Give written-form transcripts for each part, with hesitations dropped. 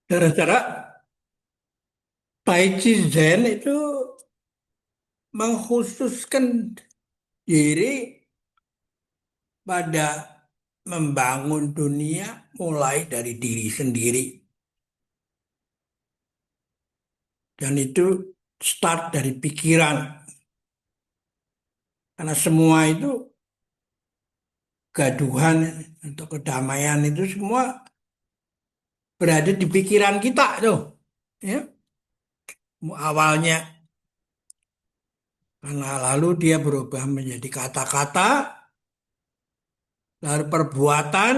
Gara-gara Tai Chi Zen itu mengkhususkan diri pada membangun dunia mulai dari diri sendiri. Dan itu start dari pikiran. Karena semua itu gaduhan atau kedamaian itu semua berada di pikiran kita tuh. Ya, awalnya karena lalu dia berubah menjadi kata-kata, lalu perbuatan,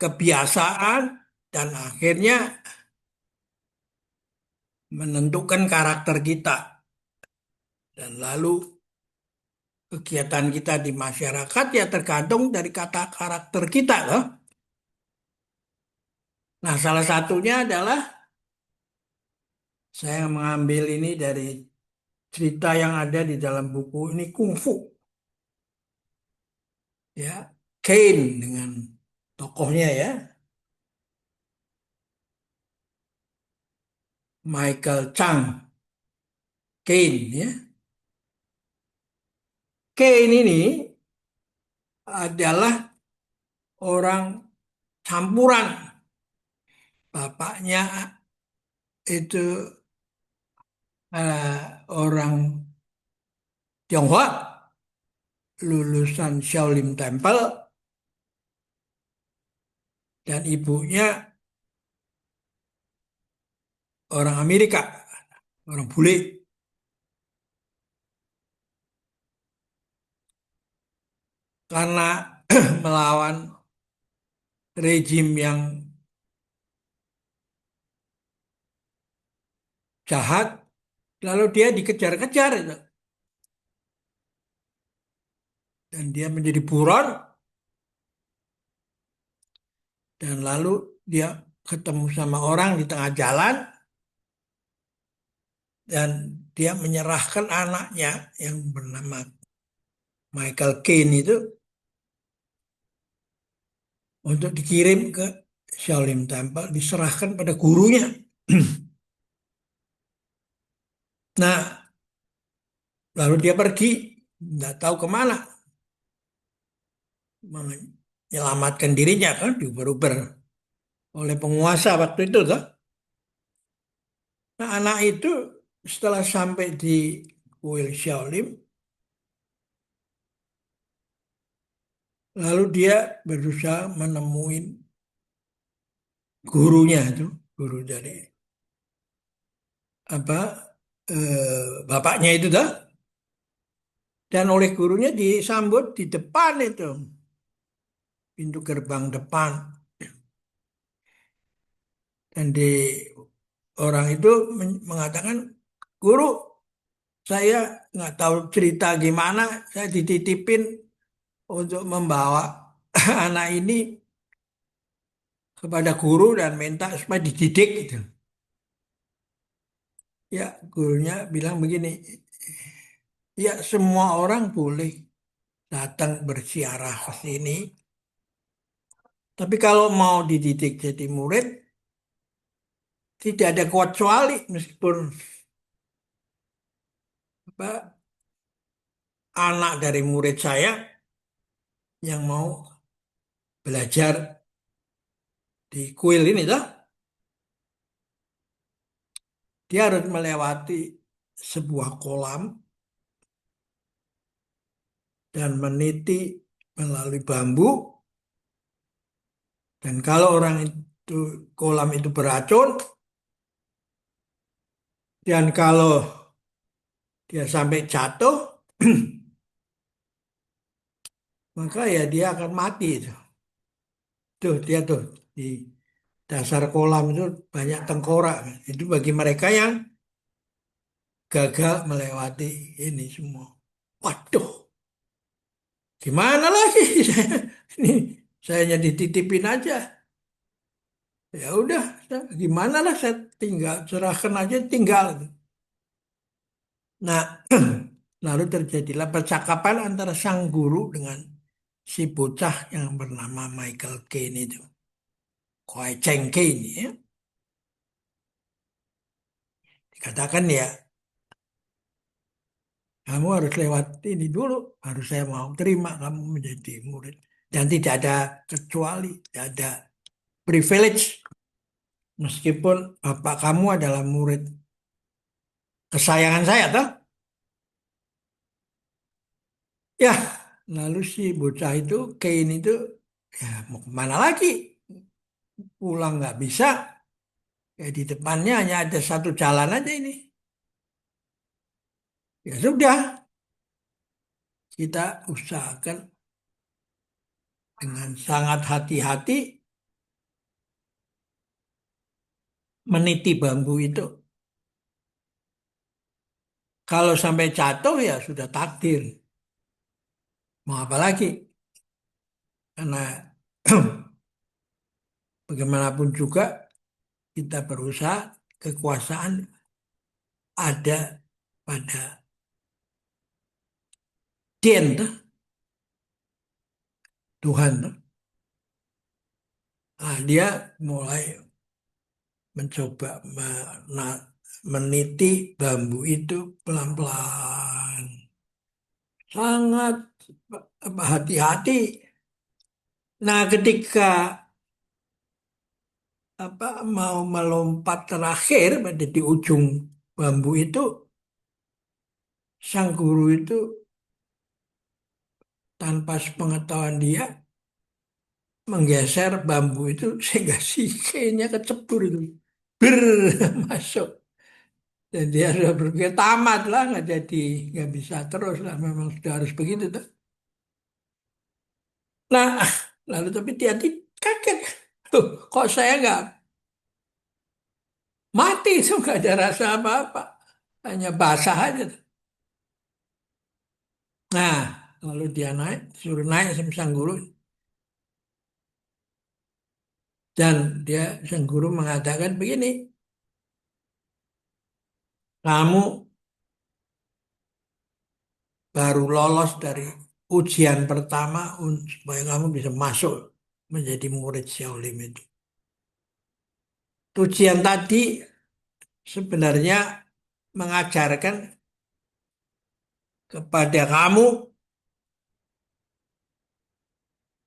kebiasaan, dan akhirnya menentukan karakter kita. Dan lalu kegiatan kita di masyarakat ya tergantung dari kata karakter kita loh. Nah, salah satunya adalah saya mengambil ini dari cerita yang ada di dalam buku ini Kungfu ya. Kane dengan tokohnya ya, Michael Chang Kane ya. Kane ini adalah orang campuran. Bapaknya itu orang Tionghoa, lulusan Shaolin Temple, dan ibunya orang Amerika, orang bule. Karena melawan rejim yang jahat, lalu dia dikejar-kejar itu. Dan dia menjadi buron, dan lalu dia ketemu sama orang di tengah jalan, dan dia menyerahkan anaknya yang bernama Michael Caine itu untuk dikirim ke Shaolin Temple, diserahkan pada gurunya. Nah, lalu dia pergi, nggak tahu kemana, menyelamatkan dirinya kan, diuber-uber oleh penguasa waktu itu kan. Nah, anak itu setelah sampai di kuil Shaolin, lalu dia berusaha menemui gurunya itu, guru dari apa bapaknya itu dah, dan oleh gurunya disambut di depan itu, pintu gerbang depan, dan di orang itu mengatakan, guru, saya nggak tahu cerita gimana, saya dititipin untuk membawa anak ini kepada guru dan minta supaya dididik gitu. Ya, gurunya bilang begini, ya semua orang boleh datang bersiarah ke sini, tapi kalau mau dididik jadi murid, tidak ada kecuali meskipun apa, anak dari murid saya yang mau belajar di kuil ini dah, dia harus melewati sebuah kolam dan meniti melalui bambu, dan kalau orang itu kolam itu beracun, dan kalau dia sampai jatuh, maka ya dia akan mati itu. Tuh dia tuh di dasar kolam itu banyak tengkorak. Itu bagi mereka yang gagal melewati ini semua. Waduh, gimana lagi? Ini saya hanya dititipin aja. Ya udah, gimana lah, saya tinggal serahkan aja, tinggal. Nah, lalu terjadilah percakapan antara sang guru dengan si bocah yang bernama Michael Caine itu. Koai Cengke ini ya. Dikatakan ya, kamu harus lewat ini dulu, harus saya mau terima kamu menjadi murid. Dan tidak ada kecuali, tidak ada privilege, meskipun bapak kamu adalah murid kesayangan saya, toh. Ya, lalu si bocah itu, Kane itu, ya mau kemana lagi? Pulang nggak bisa, ya di depannya hanya ada satu jalan aja ini. Ya sudah, kita usahakan dengan sangat hati-hati meniti bambu itu. Kalau sampai jatuh ya sudah takdir. Mau apa lagi? Karena bagaimanapun juga kita berusaha kekuasaan ada pada Tien, tuh, Tuhan. Tuh. Nah, dia mulai mencoba meniti bambu itu pelan-pelan. Sangat hati-hati. Nah, ketika mau melompat terakhir pada di ujung bambu itu, sang guru itu tanpa sepengetahuan dia menggeser bambu itu sehingga si kayaknya kecebur itu ber masuk dan dia sudah berpikir tamat lah nggak jadi nggak bisa terus lah memang sudah harus begitu tuh. Nah lalu tapi dia kaget. Tuh, kok saya nggak mati itu nggak ada rasa apa-apa hanya basah aja tuh. Nah lalu dia naik suruh naik sama sang guru dan dia sang guru mengatakan begini, kamu baru lolos dari ujian pertama supaya kamu bisa masuk menjadi murid Shaolin itu. Ujian tadi sebenarnya mengajarkan kepada kamu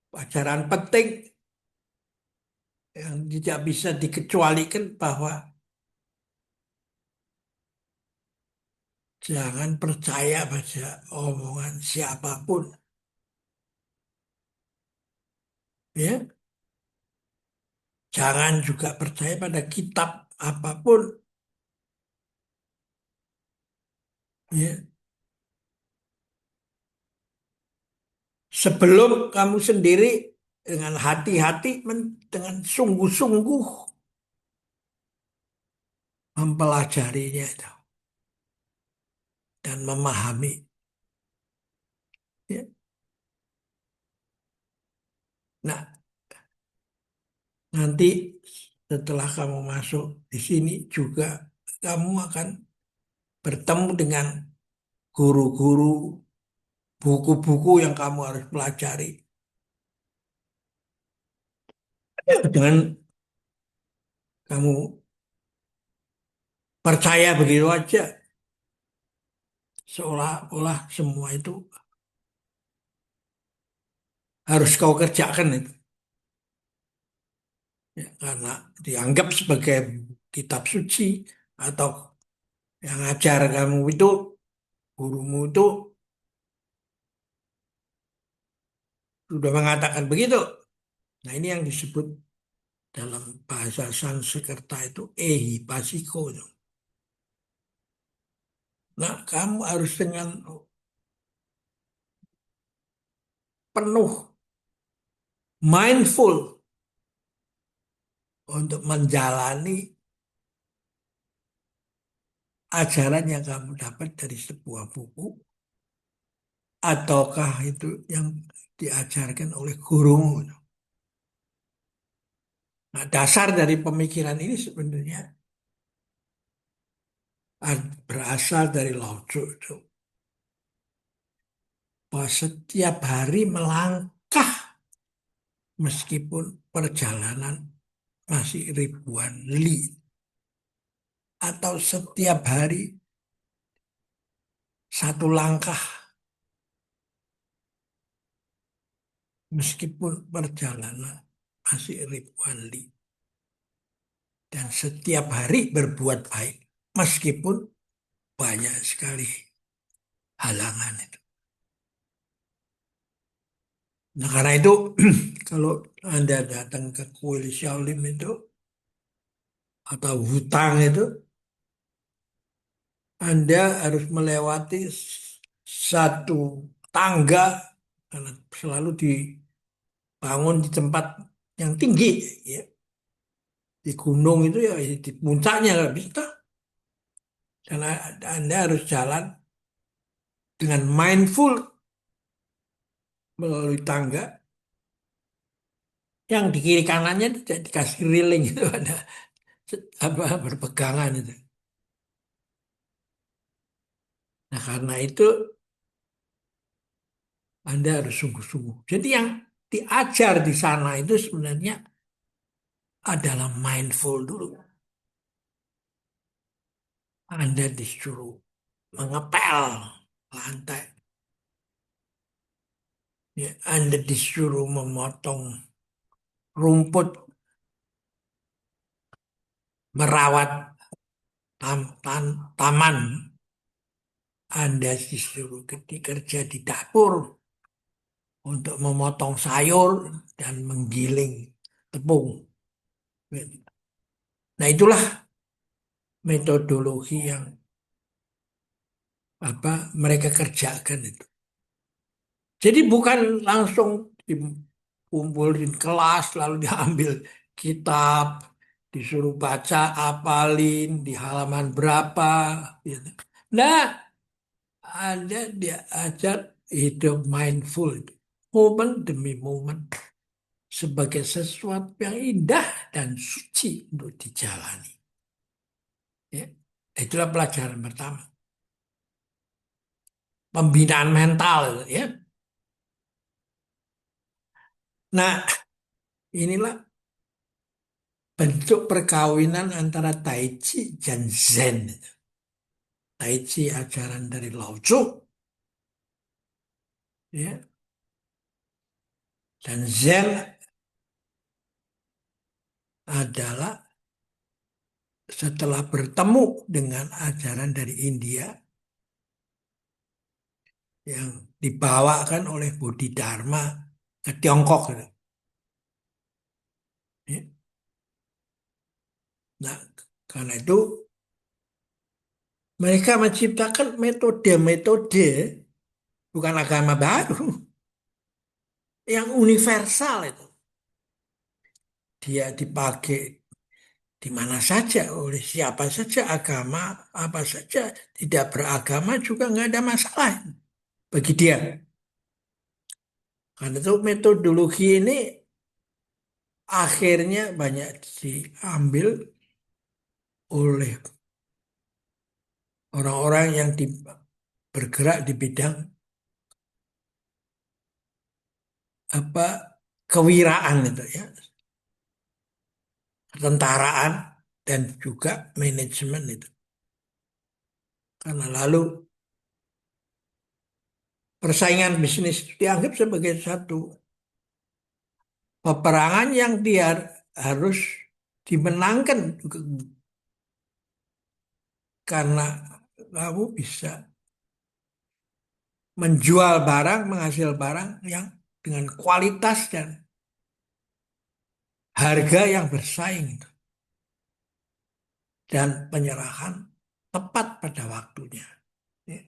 pelajaran penting yang tidak bisa dikecualikan bahwa jangan percaya pada omongan siapapun, ya. Jangan juga percaya pada kitab apapun, ya. Sebelum kamu sendiri dengan hati-hati, dengan sungguh-sungguh mempelajarinya itu dan memahami. Ya. Nah, nanti setelah kamu masuk di sini juga kamu akan bertemu dengan guru-guru, buku-buku yang kamu harus pelajari. Dengan kamu percaya begitu aja, seolah-olah semua itu harus kau kerjakan itu. Ya, karena dianggap sebagai kitab suci atau yang ngajar kamu itu, gurumu itu sudah mengatakan begitu. Nah, ini yang disebut dalam bahasa Sanskerta itu ehipasiko. Nah, kamu harus dengan penuh mindful untuk menjalani ajaran yang kamu dapat dari sebuah buku ataukah itu yang diajarkan oleh gurumu. Nah, dasar dari pemikiran ini sebenarnya berasal dari Lao Tzu itu. Bahwa setiap hari melangkah meskipun perjalanan masih ribuan li, atau setiap hari satu langkah, meskipun perjalanan masih ribuan li, dan setiap hari berbuat baik meskipun banyak sekali halangan itu. Nah, karena itu kalau Anda datang ke kuil Shaolin itu atau hutang itu, Anda harus melewati satu tangga karena selalu dibangun di tempat yang tinggi, ya. Di gunung itu ya di puncaknya nggak bisa. Dan Anda harus jalan dengan mindful melalui tangga yang di kiri kanannya tidak dikasih railing itu ada apa berpegangan itu. Nah, karena itu Anda harus sungguh-sungguh. Jadi yang diajar di sana itu sebenarnya adalah mindful dulu. Anda disuruh mengepel lantai. Ya, Anda disuruh memotong rumput, merawat taman. Anda disuruh kerja di dapur untuk memotong sayur dan menggiling tepung. Nah, itulah metodologi yang mereka kerjakan itu. Jadi bukan langsung dikumpulin kelas lalu diambil kitab, disuruh baca, apalin di halaman berapa, gitu. Nah, ada dia ajar hidup mindful, momen demi momen, sebagai sesuatu yang indah dan suci untuk dijalani. Ya, itulah pelajaran pertama. Pembinaan mental, ya. Nah, inilah bentuk perkawinan antara Tai Chi dan Zen. Tai Chi ajaran dari Lao Tzu, ya, dan Zen adalah setelah bertemu dengan ajaran dari India yang dibawakan oleh Bodhidharma ke Tiongkok, gitu. Ya. Nah, karena itu mereka menciptakan metode-metode, bukan agama baru, yang universal itu. Dia dipakai di mana saja, oleh siapa saja, agama apa saja, tidak beragama juga nggak ada masalah bagi dia. Karena itu metodologi ini akhirnya banyak diambil oleh orang-orang yang bergerak di bidang apa kewiraan itu, ya, ketentaraan dan juga manajemen itu. Karena lalu persaingan bisnis itu dianggap sebagai satu peperangan yang dia harus dimenangkan karena kamu bisa menjual barang, menghasil barang yang dengan kualitas dan harga yang bersaing dan penyerahan tepat pada waktunya. Ya.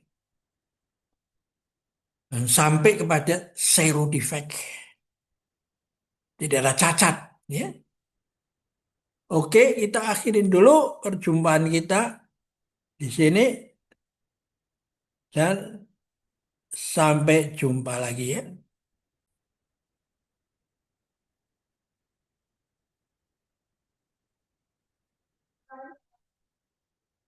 Dan sampai kepada zero defect, tidak ada cacat. Ya. Oke, kita akhirin dulu perjumpaan kita di sini dan sampai jumpa lagi, ya.